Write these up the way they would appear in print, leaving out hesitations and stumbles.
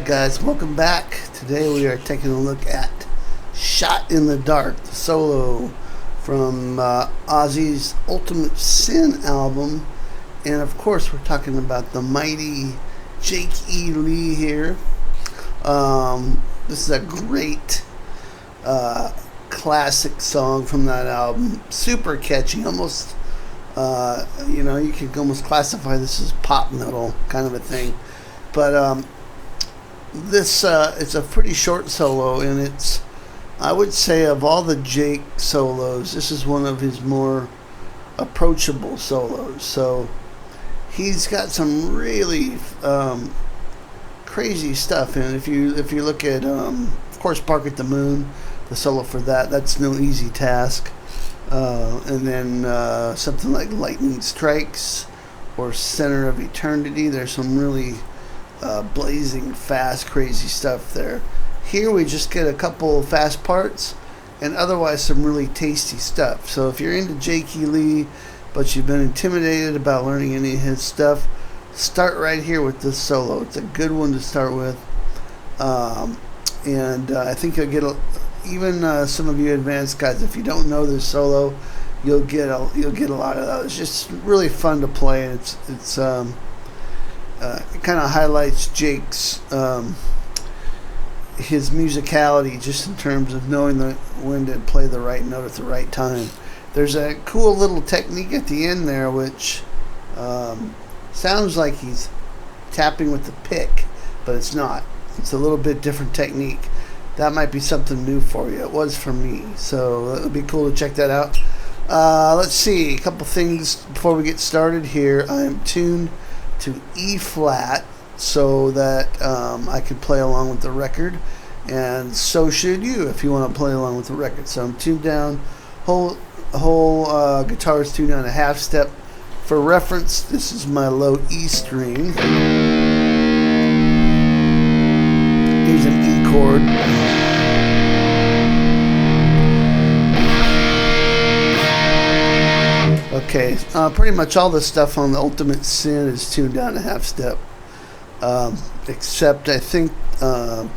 Alright guys, welcome back. Today we are taking a look at Shot in the Dark, the solo from Ozzy's Ultimate Sin album. And of course we're talking about the mighty Jake E. Lee here. This is a great classic song from that album. Super catchy, almost, you could almost classify this as pop metal kind of a thing. But this it's a pretty short solo, and it's, I would say, of all the Jake solos, this is one of his more approachable solos. So he's got some really crazy stuff, and if you look at of course Bark at the Moon, the solo for that's no easy task, and then something like Lightning Strikes or Center of Eternity, there's some really blazing fast crazy stuff there. Here we just get a couple fast parts and otherwise some really tasty stuff. So if you're into Jake E. Lee but you've been intimidated about learning any of his stuff, start right here with this solo. It's a good one to start with, and I think you'll get even some of you advanced guys, if you don't know this solo, you'll get a lot of those. It's just really fun to play, and it kind of highlights Jake's his musicality, just in terms of knowing when to play the right note at the right time. There's a cool little technique at the end there, which sounds like he's tapping with the pick, but it's not. It's a little bit different technique. That might be something new for you. It was for me, so it would be cool to check that out. Let's see, a couple things before we get started here. I am tuned to E flat so that I can play along with the record, and so should you if you want to play along with the record. So I'm tuned down, whole guitar is tuned down a half step. For reference, this is my low E string. Here's an E chord. Okay, pretty much all the stuff on the Ultimate Sin is tuned down a half step, except I think the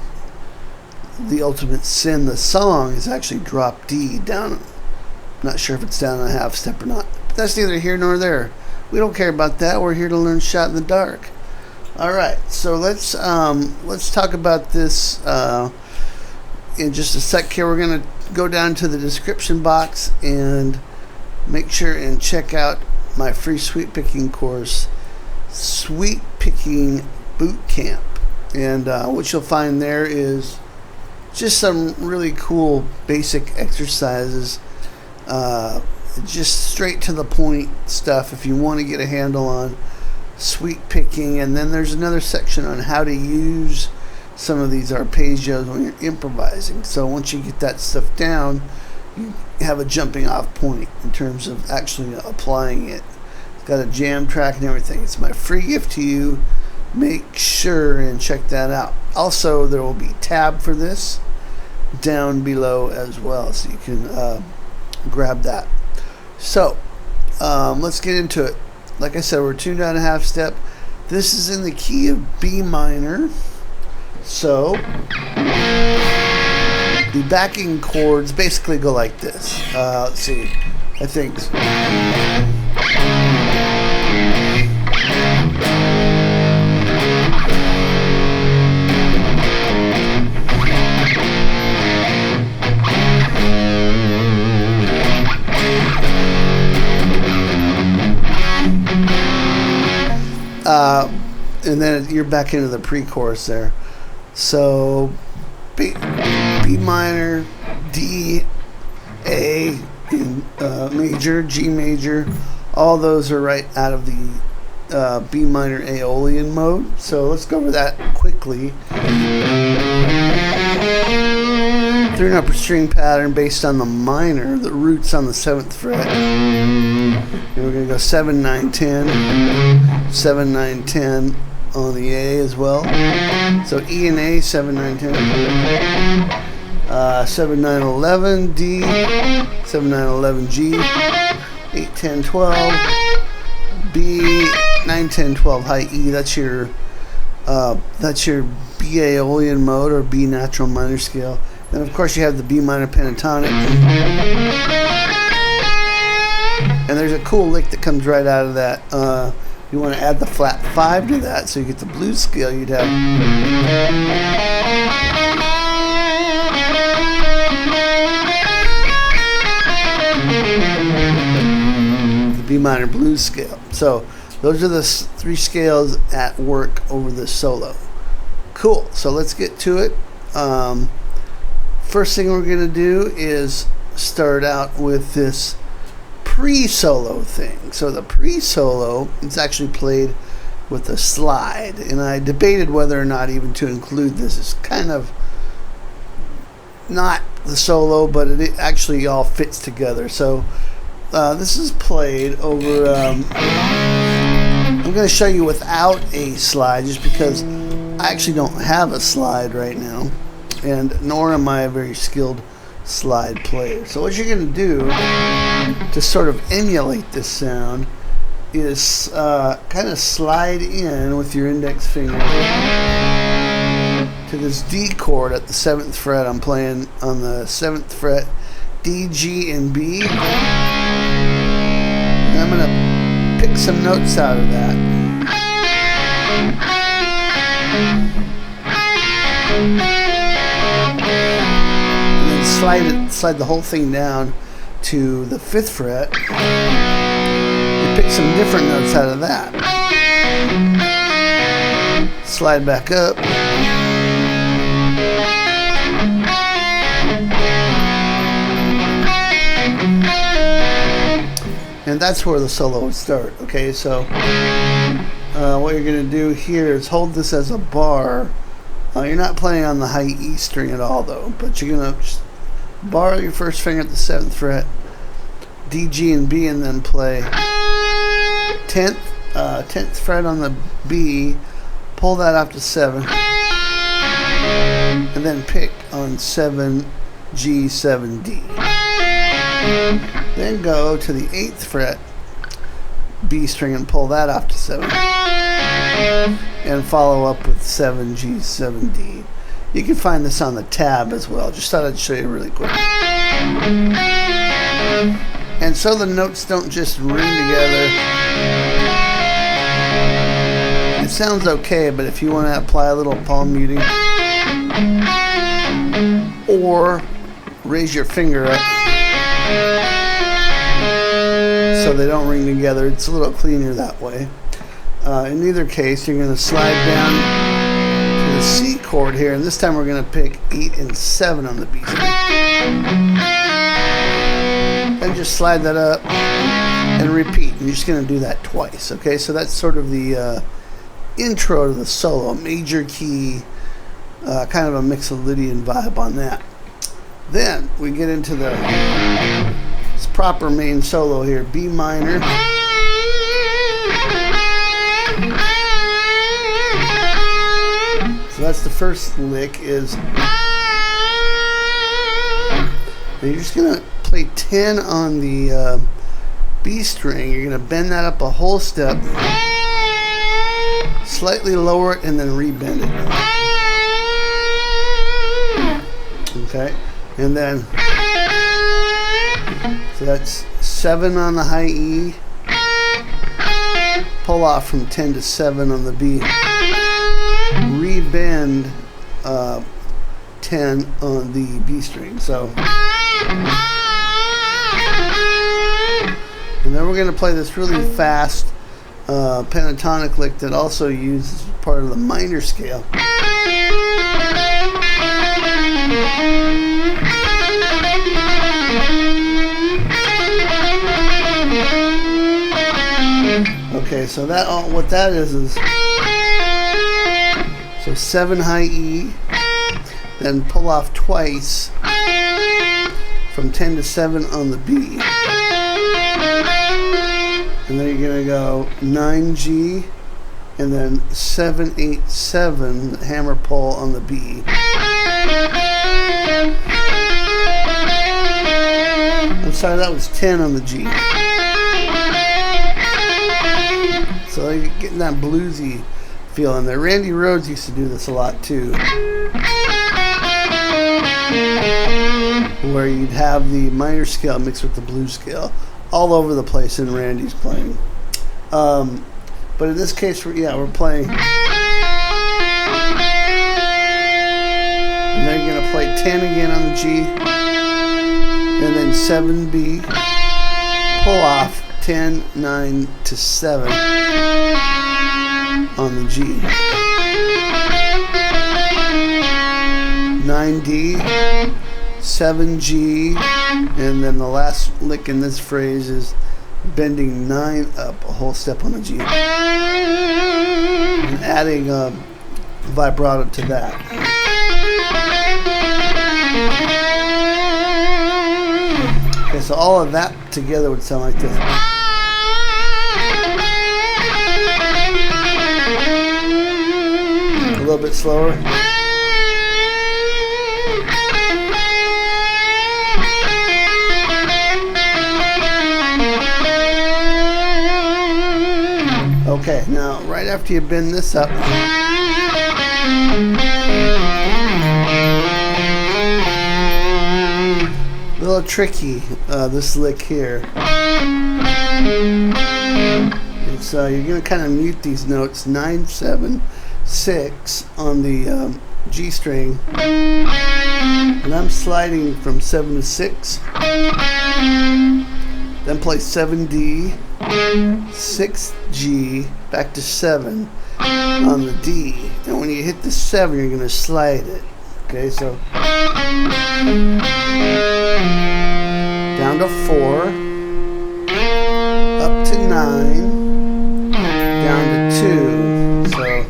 Ultimate Sin, the song, is actually drop D down. I'm not sure if it's down a half step or not, but that's neither here nor there. We don't care about that. We're here to learn Shot in the Dark. All right, so let's talk about this in just a sec. Here we're gonna go down to the description box and make sure and check out my free sweet picking course, Sweet Picking Boot Camp. And what you'll find there is just some really cool basic exercises, just straight to the point stuff if you want to get a handle on sweet picking. And then there's another section on how to use some of these arpeggios when you're improvising. So once you get that stuff down, you have a jumping off point in terms of actually applying it. It's got a jam track and everything. It's my free gift to you. Make sure and check that out. Also, there will be a tab for this down below as well, so you can grab that. So let's get into it. Like I said, we're tuned down a half step. This is in the key of B minor. So the backing chords basically go like this. Let's see. I think. And then you're back into the pre-chorus there. So B minor, D, A in major, G major, all those are right out of the B minor Aeolian mode. So let's go over that quickly. 3-upper string pattern based on the minor, the roots on the 7th fret. And we're going to go 7, 9, 10, 7, 9, 10 on the A as well. So E and A, 7, 9, 10. 7, 9, 11, D, 7, 9, 11, G, 8, 10, 12, B, 9, 10, 12, high E. That's your B B Aeolian mode or B natural minor scale. Then of course you have the B minor pentatonic. And there's a cool lick that comes right out of that. You want to add the flat 5 to that, so you get the blues scale. You'd have the B minor blues scale. So those are the 3 scales at work over this solo. Cool. So let's get to it. First thing we're going to do is start out with this pre-solo thing. So the pre-solo is actually played with a slide, and I debated whether or not even to include this. It's kind of not the solo, but it actually all fits together. So this is played over I'm going to show you without a slide, just because I actually don't have a slide right now, and nor am I a very skilled slide player. So what you're going to do to sort of emulate this sound is kind of slide in with your index finger to this D chord at the 7th fret. I'm playing on the 7th fret, D, G, and B. And I'm going to pick some notes out of that. Slide the whole thing down to the 5th fret. You pick some different notes out of that. Slide back up. And that's where the solo would start. Okay, so what you're going to do here is hold this as a bar. You're not playing on the high E string at all, though, but you're going to bar your first finger at the 7th fret, D, G, and B, and then play 10th fret on the B, pull that up to 7, and then pick on 7, G, 7, D. Then go to the 8th fret, B string, and pull that off to 7, and follow up with 7, G, 7, D. You can find this on the tab as well. Just thought I'd show you really quick. And so the notes don't just ring together. It sounds okay, but if you want to apply a little palm muting or raise your finger up so they don't ring together, it's a little cleaner that way. In either case, you're going to slide down to the C chord here, and this time we're going to pick 8 and 7 on the B string. And just slide that up and repeat. And you're just going to do that twice. Okay, so that's sort of the intro to the solo, major key, kind of a Mixolydian vibe on that. Then we get into the proper main solo here, B minor. So that's the first lick is, and you're just going to play 10 on the B string. You're going to bend that up a whole step, slightly lower it, and then rebend it. Okay, and then, so that's 7 on the high E, pull off from 10 to 7 on the B, rebend 10 on the B string. So, and then we're going to play this really fast pentatonic lick that also uses part of the minor scale. Okay, so that what that is so 7 high E, then pull off twice from 10 to 7 on the B, and then you're gonna go 9 G, and then 7 8 7 hammer pull on the B. I'm sorry, that was 10 on the G. So you're getting that bluesy feel in there. Randy Rhoads used to do this a lot too, where you'd have the minor scale mixed with the blues scale all over the place in Randy's playing. But in this case, we're playing. And then you're going to play 10 again on the G, and then 7B, pull off 10, 9 to 7 on the G. 9D, 7G, and then the last lick in this phrase is bending 9 up a whole step on the G. And adding a vibrato to that. Okay, so all of that together would sound like this. A little bit slower. Okay, now right after you bend this up, a little tricky, this lick here. It's you're going to kind of mute these notes, 9, 7, 6 on the G string, and I'm sliding from 7 to 6, then play 7D, 6G, back to 7 on the D, and when you hit the 7 you're going to slide it. Okay, so down to 4, up to 9, down to 2. So okay,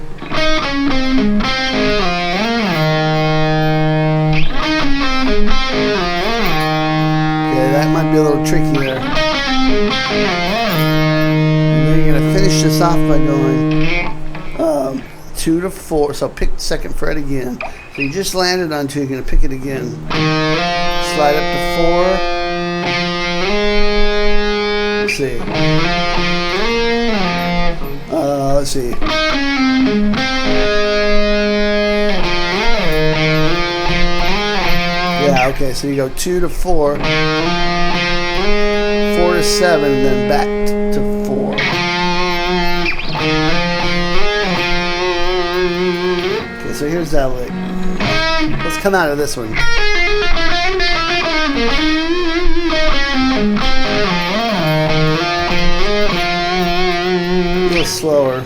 that might be a little tricky there. And then you're gonna finish this off by going 2 to 4. So pick the second fret again. So you just landed on 2, you're going to pick it again. Slide up to 4. Let's see. Let's see. Yeah, okay, so you go 2 to 4, 4 to 7, and then back to 4. Okay, so here's that lick. Let's come out of this one. A little slower.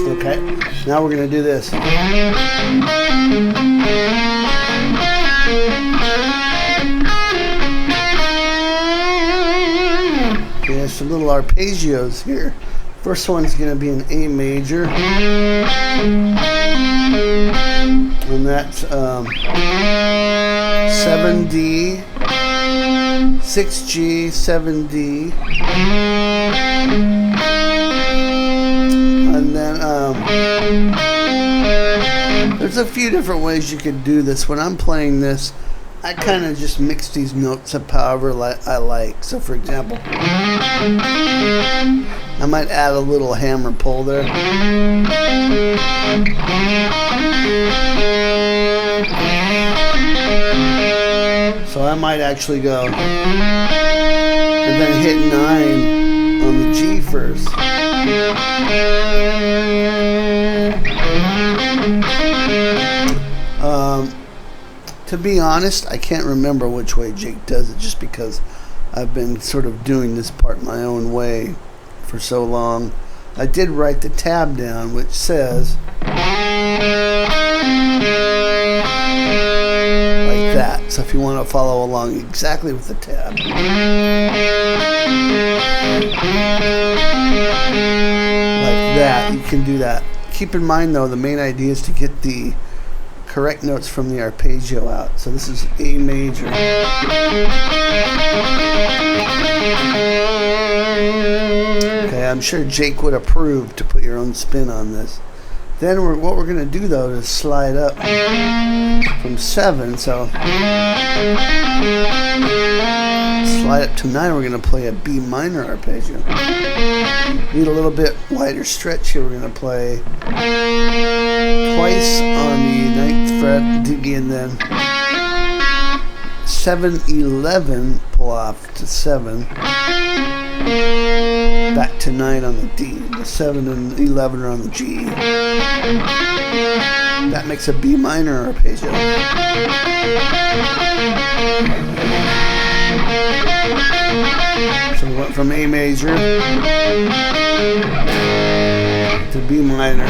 Okay, now we're going to do this. There's some little arpeggios here. First one's going to be an A major, and that's 7D, 6G, 7D, and then there's a few different ways you could do this. When I'm playing this, I kind of just mix these notes up however I like. So for example, I might add a little hammer pull there. So I might actually go and then hit 9 on the G first. To be honest, I can't remember which way Jake does it, just because I've been sort of doing this part my own way for so long. I did write the tab down, which says like that. So if you want to follow along exactly with the tab, like that, you can do that. Keep in mind though, the main idea is to get the correct notes from the arpeggio out. So this is A major. Okay, I'm sure Jake would approve to put your own spin on this. Then what we're going to do though is slide up from 7. So slide up to 9. We're going to play a B minor arpeggio. Need a little bit wider stretch here. We're going to play twice on the 9th fret D, and then 7-11, pull off to 7, back to 9 on the D. The 7 and 11 are on the G. That makes a B minor arpeggio. So we went from A major to B minor.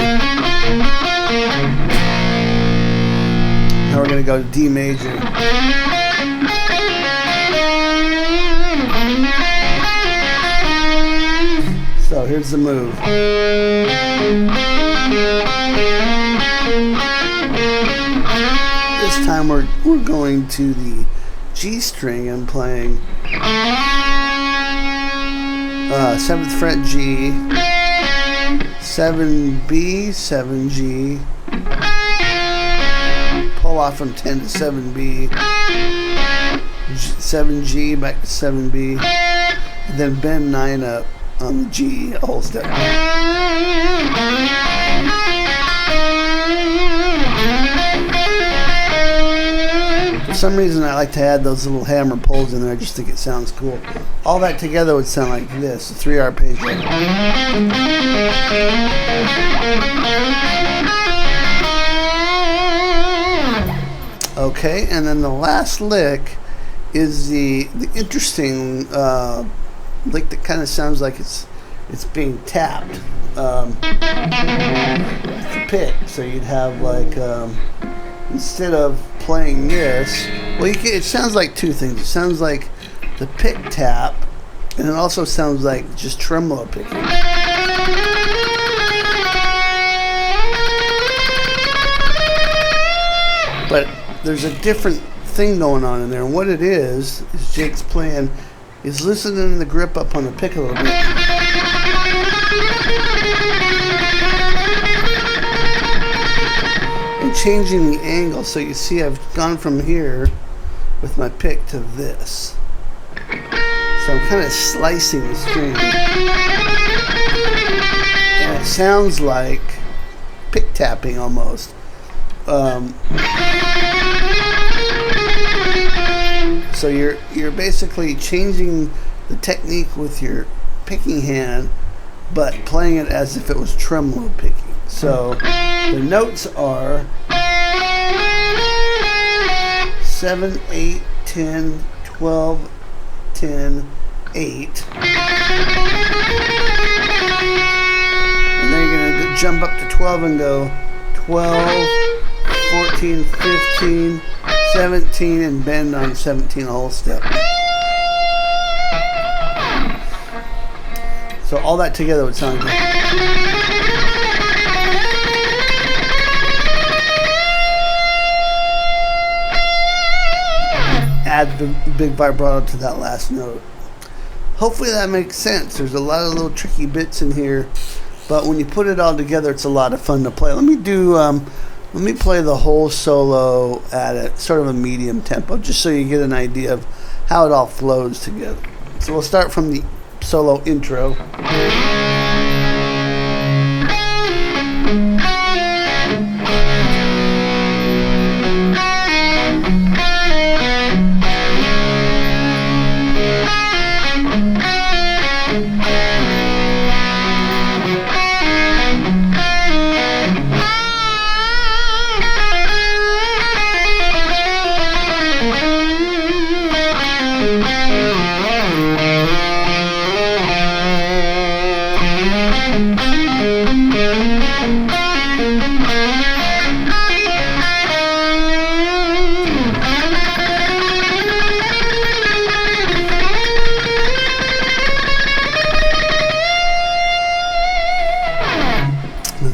Now we're going to go to D major. So here's the move. This time we're going to the G string and playing 7th fret G, 7B, 7G, pull off from 10 to 7B, 7G back to 7B, and then bend 9 up on the G a whole step. For some reason I like to add those little hammer pulls in there. I just think it sounds cool. All that together would sound like this, a 3 arpeggio. Okay, and then the last lick is the interesting lick that kind of sounds like it's being tapped. It's a pick, so you'd have like instead of playing this, well, it sounds like two things. It sounds like the pick tap, and it also sounds like just tremolo picking. But there's a different thing going on in there, and what it is Jake's playing is loosening the grip up on the pick a little bit. And changing the angle. So you see I've gone from here with my pick to this. So I'm kind of slicing the string. And it sounds like pick tapping almost. So you're basically changing the technique with your picking hand, but playing it as if it was tremolo picking. So the notes are 7, 8, 10, 12, 10, 8. And then you're going to jump up to 12 and go 12, 14, 15, 17, and bend on 17 a whole step. So all that together would sound good. Add the big vibrato to that last note. Hopefully that makes sense. There's a lot of little tricky bits in here, but when you put it all together, it's a lot of fun to play. Let me play the whole solo at a sort of a medium tempo, just so you get an idea of how it all flows together. So we'll start from the solo intro.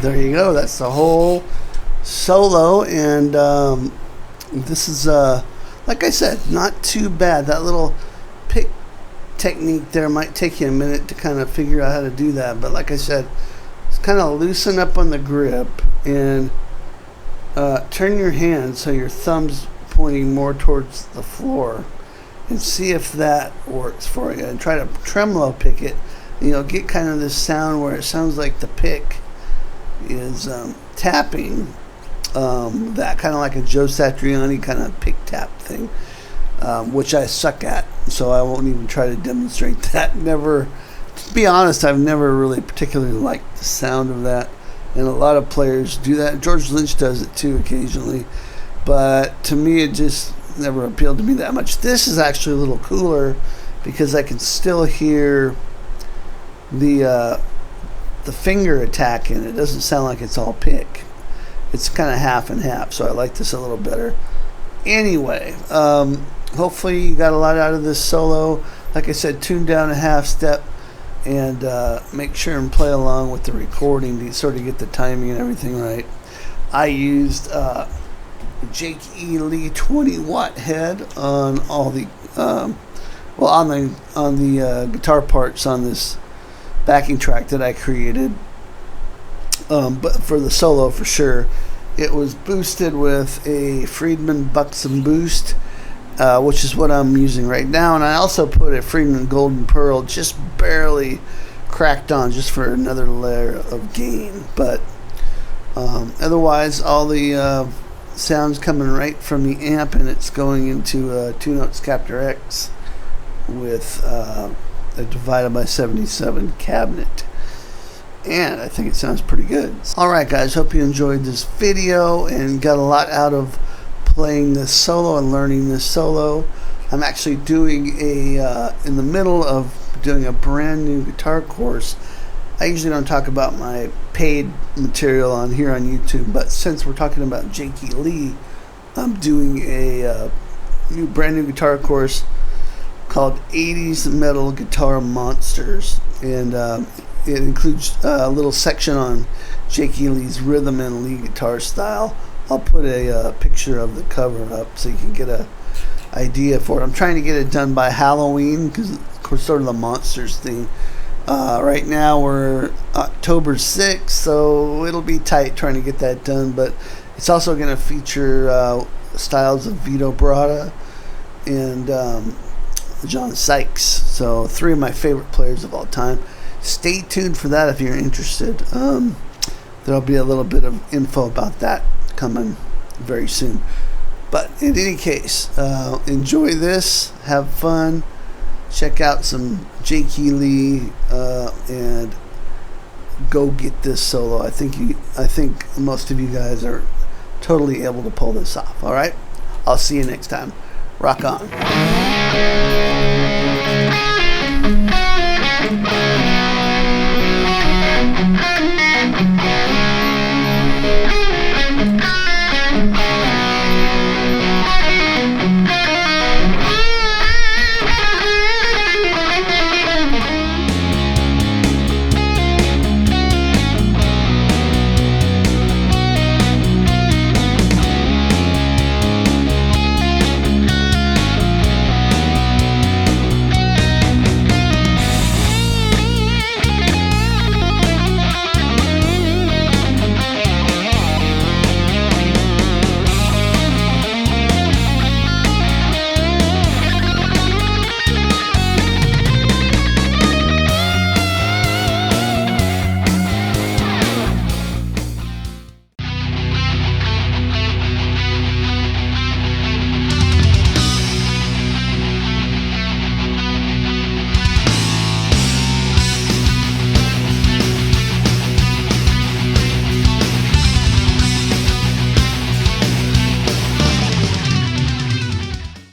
There you go. That's the whole solo, and this is like I said, not too bad. That little pick technique there might take you a minute to kind of figure out how to do that, but like I said, it's kind of loosen up on the grip and turn your hand so your thumb's pointing more towards the floor, and see if that works for you. And try to tremolo pick it. Get kind of this sound where it sounds like the pick is tapping. That kind of like a Joe Satriani kind of pick tap thing, which I suck at, so I won't even try to demonstrate that. To be honest, I've never really particularly liked the sound of that, and a lot of players do that. George Lynch does it too occasionally, but to me it just never appealed to me that much. This is actually a little cooler because I can still hear the finger attack in it. It doesn't sound like it's all pick. It's kind of half and half, so I like this a little better. Anyway, hopefully you got a lot out of this solo. Like I said, tune down a half step and make sure and play along with the recording to sort of get the timing and everything right. I used Jake E. Lee 20 watt head on all the on the guitar parts on this backing track that I created. But for the solo, for sure, it was boosted with a Friedman Buxom boost, which is what I'm using right now. And I also put a Friedman Golden Pearl, just barely cracked on, just for another layer of gain. But otherwise, all the sounds coming right from the amp, and it's going into a 2 Notes Captor X with a divided by 77 cabinet. And I think it sounds pretty good. Alright guys, hope you enjoyed this video and got a lot out of playing this solo and learning this solo. I'm actually doing in the middle of doing a brand new guitar course. I usually don't talk about my paid material on here on YouTube, but since we're talking about Jake E. Lee, I'm doing a brand new guitar course called 80s Metal Guitar Monsters, and it includes a little section on Jake E. Lee's rhythm and lead guitar style. I'll put a picture of the cover up so you can get a idea for it. I'm trying to get it done by Halloween because it's sort of the Monsters thing. Right now we're October 6th, so it'll be tight trying to get that done, but it's also going to feature styles of Vito Bratta and John Sykes, so 3 of my favorite players of all time. Stay tuned for that if you're interested. There'll be a little bit of info about that coming very soon. But in any case, enjoy this, have fun, check out some Jake E. Lee, and go get this solo. I think most of you guys are totally able to pull this off. All right, I'll see you next time. Rock on.